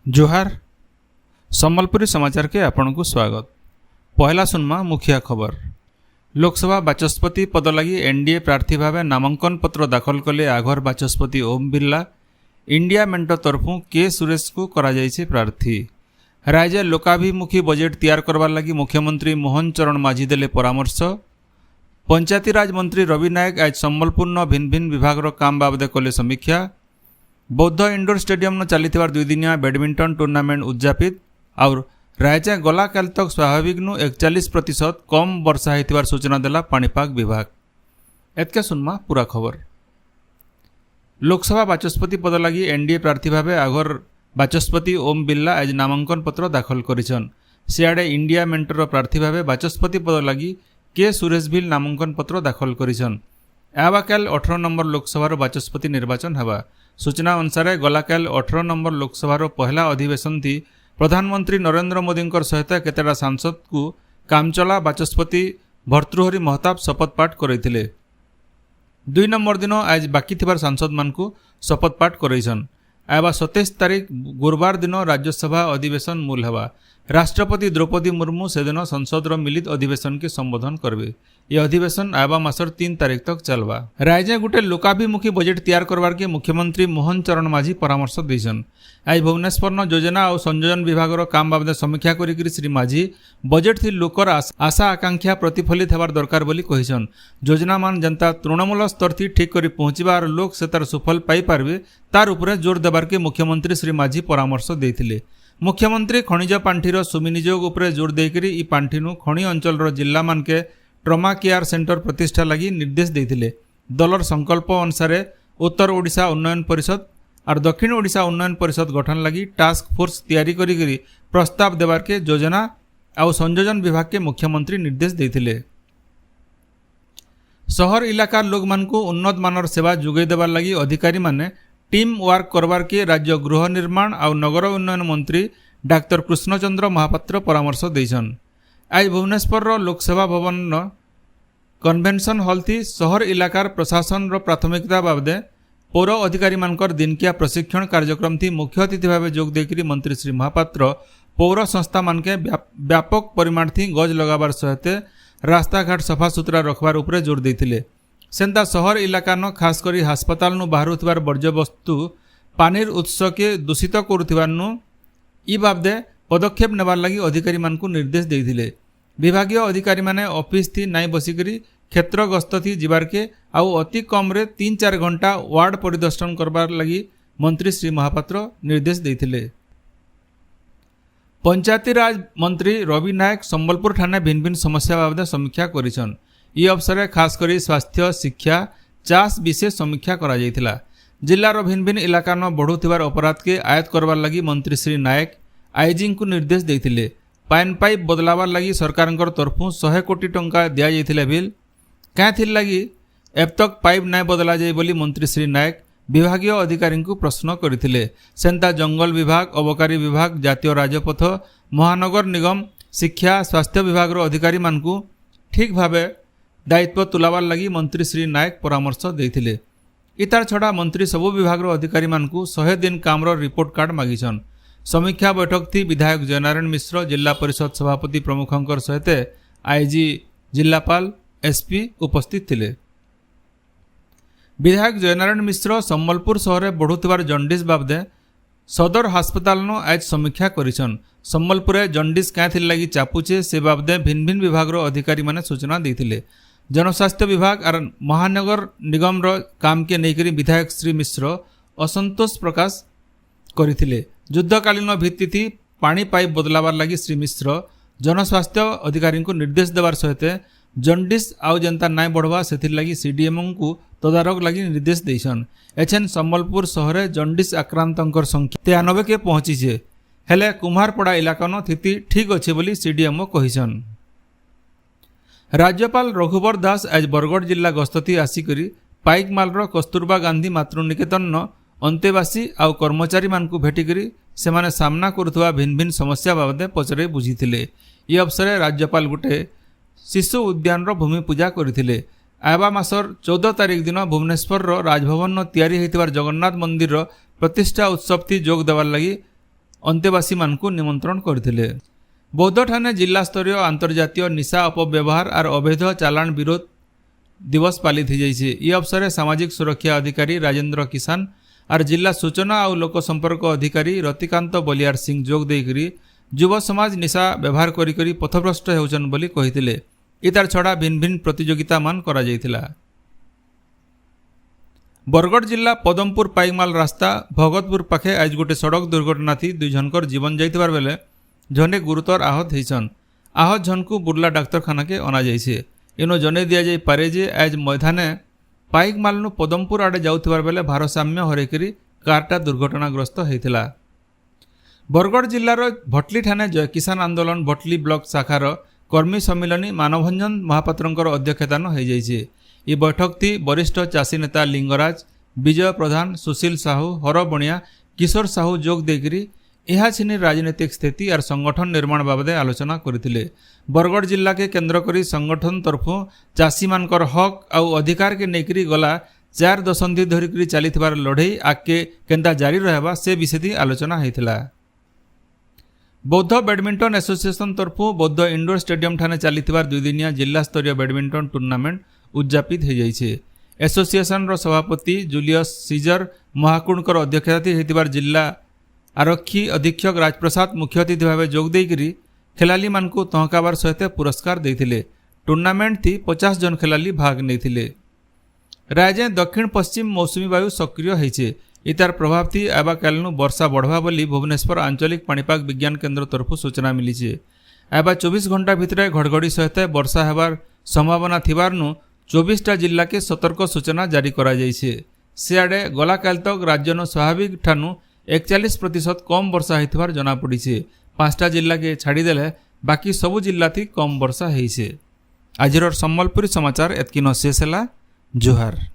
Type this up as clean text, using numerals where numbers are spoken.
जोहार सम्बलपुरी समाचार के आपण को स्वागत। पहला सुनमा मुखिया खबर। लोकसभा बाचस्पति पद लगी एनडीए प्रार्थी भाव नामांकन पत्र दाखल कले आघर बाचस्पति ओम बिरला। इंडिया मेंट तरफु के सुरेश को करा जायछि प्रार्थी। राज्य लोकाभिमुखी बजेट तैयार करबार लगी मुख्यमंत्री मोहन चरण माझी देले परामर्श। पंचायती राज मंत्री रवि नायक आज सम्बलपुर भिन्न भिन्न विभाग काम बाबदे कले समीक्षा। बौद्ध इंडोर स्टेडियम चली 2 दिनिया बैडमिंटन टूर्नामेंट उद्यापित और राज्य गला काल तक स्वाभाविक 41% कम वर्षा होइतिबार सूचना देला पाणीपाग विभाग। एतके सुनमा पूरा खबर। लोकसभा बाचस्पति पद लगी एनडीए प्रार्थी भाव आघर बाचस्पति ओम बिरला आज नामांकन पत्र दाखल करिछन। सियाड़े इंडिया मेंटर प्रार्थी भाव बाचस्पति पद लगी के सुरेश भिल नामांकन पत्र दाखल करिछन। आवाकाल 18 नंबर लोकसभार बाचस्पति निर्वाचन हवा। सूचना अनुसार गलाकाल 18 नंबर लोकसभार पहला अधिवेशन थी प्रधानमंत्री नरेंद्र मोदी सहित केतेटा सांसद को कामचला बाचस्पति भर्तृहरि महताब शपथ पाठ करैथिले। 2 नंबर दिन आज बाकी थिबार सांसद मानकु शपथ पाठ करैछन। आबा 27 तारीख गुरुवार दिन राज्यसभा अधिवेशन मूल हवा। राष्ट्रपति द्रौपदी मुर्मू से दिन संसद मिलित अधिवेशन के संबोधन करबे। यह अधिवेशन आबा मासर 3 तारीख तक चलवा। राज्य गुटे लोकाभिमुखी बजेट तैयार करवार के मुख्यमंत्री मोहन चरण माझी परामर्श देछन। आज भुवनेश्वर योजना और संयोजन विभाग काम बाबदे समीक्षा करिकरी श्री माझी बजेट थी लोकर आशा आकांक्षा प्रतिफलित हेबार दरकार बोली कहिछन। योजना मान जनता तृणमूल स्तर थी ठीक करी पहुंचीबा और लोक से तार सुफल पाई पारबे तार उपरे जोर देबार के मुख्यमंत्री श्री माझी परामर्श देथिले। मुख्यमंत्री खनिज पांठीर सुविनियोग उपरे जोर देकरी ई पांठीनु खनि अंचल जिला मान के ट्रमा केयर सेंटर प्रतिष्ठा लगी निर्देश देथिले। दलर संकल्प अनुसार उत्तर ओडिशा उन्नयन परिषद और दक्षिण ओडिशा उन्नयन परिषद गठन लगी टास्क फोर्स तैयारी करी प्रस्ताव देवार के योजना और संयोजन विभाग के मुख्यमंत्री निर्देश देथिले। शहर इलाकार लोक मान को उन्नत मानर सेवा जोगाई देवार लगी अधिकारी माने टीम वर्क करवार के राज्य गृह निर्माण और नगर उन्नयन मंत्री डाक्टर कृष्णचंद्र महापात्र परामर्श देछन। आज भुवनेश्वर लोकसेवा भवन कन्वेंशन हॉल थी शहर इलाकार प्रशासन प्राथमिकता बाबदे पौर अधिकारी मानकर दिनकिया प्रशिक्षण कार्यक्रम थी मुख्य अतिथि भाव जोग देकरी मंत्री श्री महापात्र पौर संस्था मान के व्यापक परिमाण थी गज लगाबार सहित रास्ता घाट सफा सुतरा रखबार उपरे जोर देथिले। सेंता शहर इलाका खास करी हास्पताल बाहरुथिबार वर्ज्य वस्तु पानीर उत्स के दूषित करुथिबार ई बाबदे पदक्षेप नेबार लगी अधिकारी मानकु निर्देश देथिले। विभागीय अधिकारी माने ऑफिस थी नाई बसिकरी क्षेत्र गस्त थी जिबार के आउ अति कम रे 3-4 घंटा वार्ड परिदर्शन करबार लगी मंत्री श्री महापात्र निर्देश देथिले। पंचायती राज मंत्री रवि नायक सम्बलपुर ठाणे भिन्न भिन्न समस्या बाबदे समीक्षा करिछन। ई अवसर खास करी स्वास्थ्य शिक्षा चाष विशेष समीक्षा करा जायतिला। जिल्लार भिन्न भिन्न इलाका बढ़ुथिबार अपराध के आयत करबार लगी मंत्री श्री नायक आईजी को निर्देश देथिले। पाइन पाइप बदलावार लगी सरकार तरफु 100 कोटी टंका दिया जायतिला बिल क्या थिर लगी एब तक पाइप नाय बदला जाए बोली मंत्री श्री नायक विभागीय अधिकारी को प्रश्न करथिले। सेंता जंगल विभाग अबकारी विभाग जातीय राजपथ महानगर निगम शिक्षा स्वास्थ्य विभाग अधिकारी मानकु ठीक भावे दायित्व तुलावार लगी मंत्री श्री नायक परामर्श देथिले। इतार छड़ा मंत्री सबु विभाग अधिकारी मानकु 100 दिन कामर रिपोर्ट कार्ड मागिछन। समीक्षा बैठक थी विधायक जयनारायण मिश्र जिला परिषद सभापति प्रमुखंकर सहित आईजी जिलापाल एसपी उपस्थित थिले। विधायक जयनारायण मिश्र सम्बलपुर शहर बढ़ुथिबार जंडिस बाबदे सदर हास्पताल आज समीक्षा करिछन। सम्बलपुर जंडिस क्या थिर लगी चापुचे से बाबदे भिन्न भिन्न विभाग अधिकारी माने सूचना देथिले। जनस्वास्थ्य विभाग और महानगर निगम काम के नेकरी विधायक श्री मिश्र असंतोष प्रकाश करथिले। युद्धकालीन भित्ति थी पानी पाइप बदलावार लगी श्री मिश्र जनस्वास्थ्य अधिकारी को निर्देश देवार सहित जंडिस आउ जनता नाय बढ़वा से लगी सीडीएमओ को तदारक लगी निर्देश देछन। एछन सम्बलपुर शहर जंडिस आक्रांतंकर संख्या 93 के पहुंचीचे हेले कुम्हारपड़ा इलाका स्थिति ठीक अच्छे बोली सीडीएमओ कहिछन। राज्यपाल रघुवर दास आज बरगढ़ जिला गस्तथी आसिकरी पाइकमालर कस्तूरबा गांधी मातृनिकेतन अंतेवासी आउ कर्मचारी मानकु भेटिकरी सेमाने सामना करुथुवा भिन्न भिन्न समस्या बाबदे पचरे बुझीथिले। ई अवसर राज्यपाल गुटे शिशु उद्यान भूमि पूजा करथिले। आबा मासर 14 तारीख दिन भुवनेश्वर राजभवन तैयारी होइतिबार जगन्नाथ मंदिर प्रतिष्ठा उत्सव थी जोग देवार लगी अंतेवासी मानकु निमंत्रण करथिले। बौद्ध ठाणे जिला स्तरीय अंतर्जातीय निशा अपव्यवहार और अवैध चालान विरोध दिवस पालित हो जाइए। ये अवसर में सामाजिक सुरक्षा अधिकारी राजेंद्र किसान और जिला सूचना और लोक संपर्क अधिकारी रतिकांत बलियार सिंह जोग देकरी युव समाज निशा व्यवहार करी पथभ्रष्ट होउछन बोली कहिथिले। इतार छड़ा भिन्न भिन्न प्रतियोगिता मान करा जायथिला। बरगढ़ जिला पदमपुर पाइकमाल रास्ता भगतपुर पाखे आज गोटे सड़क दुर्घटना थी। दुई जनकर जीवन जाइथिबार बेले जने गुरुतर आहत होइछन। आहत जनकु बुर्ला डाक्तरखाना के अना जाइछे। इनो जने दिया जाई पारे जे आज मैदाने पाइकमालनु पदमपुर आड़े जाउथिबार बेले भारसाम्य हरेकरी कारटा दुर्घटनाग्रस्त होइथिला। बरगढ़ जिलार भटली ठाणे जय किसान आंदोलन भटली ब्लॉक शाखार कर्मी सम्मिलनी मानवरंजन महापात्रंकर अध्यक्षतान हो जाइछे। ये बैठक थी वरिष्ठ चाषी नेता लिंगराज विजय प्रधान सुशील साहू हर बणिया किशोर साहू जोग देकरी यह छिनी राजनीतिक स्थिति और संगठन निर्माण बाबदे आलोचना करथिले। बरगढ़ जिला के केन्द्र करी संगठन तरफु चाषी मानकर हक आउ अधिकार के नेकरी गला 4 दशंधि धरिकरी चलीथिबार लड़ई आगे केंता जारी रहबा से विषय आलोचना होइथिला। बौद्ध बैडमिंटन एसोसिएशन तरफु बौद्ध इंडोर स्टेडियम ठाणे चलीथिबार 2 दिनिया जिला स्तरीय बैडमिंटन टूर्नामेंट उद्यापित हो जाइछे। एसोसिएशन रो सभापति जूलियस सीजर महाकुणकर अध्यक्षता होइतिबार जिला आरक्षी अधीक्षक राजप्रसाद मुख्य अतिथि भाव जोग देकरी खेलाली मानकु तहकाबार सहित पुरस्कार देथिले। टूर्नामेंट थी 50 जन खेलाली भाग नेथिले। राज्य दक्षिण पश्चिम मौसुमी वायु सक्रिय होइछे। इतार प्रभाव थी आबा कालनु वर्षा बढ़वा बोली भुवनेश्वर आंचलिक पाणीपाग विज्ञान केन्द्र तरफु सूचना मिली। आबा 24 घंटा भितर घड़घड़ी सहित वर्षा हेबार संभावना थिबारनु 24टा जिला के सतर्क सूचना जारी करा जाइछे। सियाड़े गला काल तक राज्यनो स्वाभाविक ठानु 41% कम वर्षा होइथिबार जना पड़िछे। 5टा जिला के छाड़ीदेले बाकी सबु जिला थी कम वर्षा होइछे। आजिर सम्बलपुरी समाचार एतकिन शेष ହେଲା। जोहार।